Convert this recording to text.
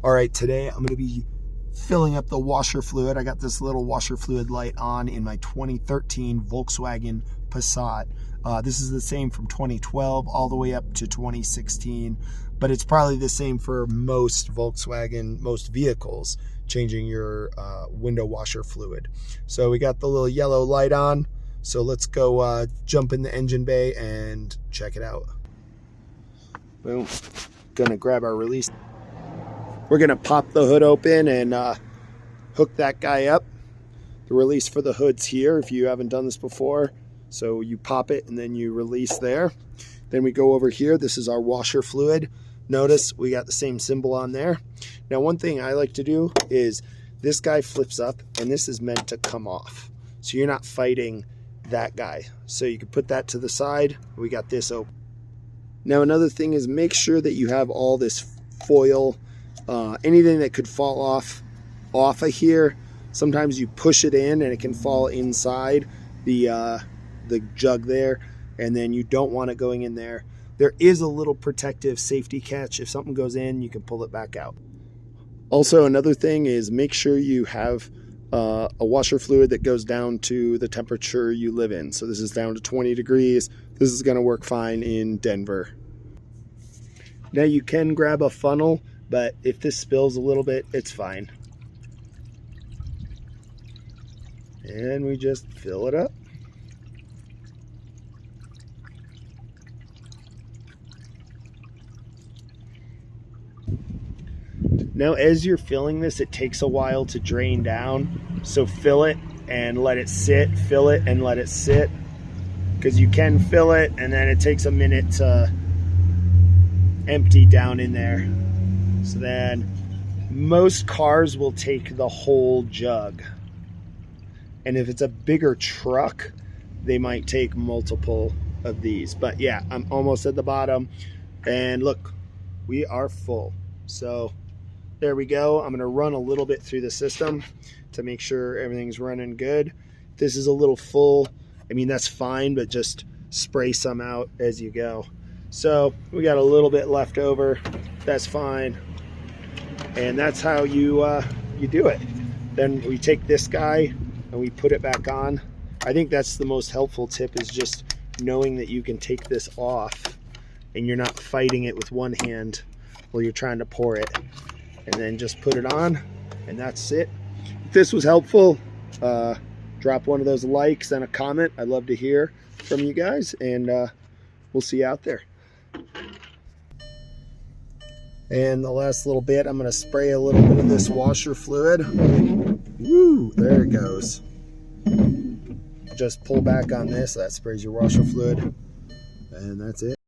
All right, today I'm going to be filling up the washer fluid. I got this little washer fluid light on in my 2013 Volkswagen Passat. This is the same from 2012 all the way up to 2016, but it's probably the same for most vehicles, changing your window washer fluid. So we got the little yellow light on. So let's go jump in the engine bay and check it out. Boom. Gonna grab our release. We're gonna pop the hood open and hook that guy up. The release for the hood's here if you haven't done this before. So you pop it and then you release there. Then we go over here. This is our washer fluid. Notice we got the same symbol on there. Now, one thing I like to do is this guy flips up and this is meant to come off. So you're not fighting that guy. So you can put that to the side. We got this open. Now, another thing is make sure that you have all this foil, anything that could fall off of here. Sometimes you push it in and it can fall inside the jug there, and then you don't want it going in there. There is a little protective safety catch. If something goes in, you can pull it back out. Also, another thing is make sure you have a washer fluid that goes down to the temperature you live in. So this is down to 20 degrees. This is going to work fine in Denver. Now you can grab a funnel, but if this spills a little bit, it's fine. And we just fill it up. Now, as you're filling this, it takes a while to drain down. So fill it and let it sit, fill it and let it sit. Because you can fill it and then it takes a minute to empty down in there. So then most cars will take the whole jug. And if it's a bigger truck, they might take multiple of these. But yeah, I'm almost at the bottom. And look, we are full. So there we go. I'm going to run a little bit through the system to make sure everything's running good. If this is a little full, I mean, that's fine, but just spray some out as you go. So we got a little bit left over. That's fine. And that's how you do it. Then we take this guy and we put it back on. I think that's the most helpful tip, is just knowing that you can take this off and you're not fighting it with one hand while you're trying to pour it. And then just put it on, and that's it. If this was helpful, drop one of those likes and a comment. I'd love to hear from you guys, and we'll see you out there. And the last little bit, I'm going to spray a little bit of this washer fluid. Woo, there it goes. Just pull back on this. That sprays your washer fluid, and that's it.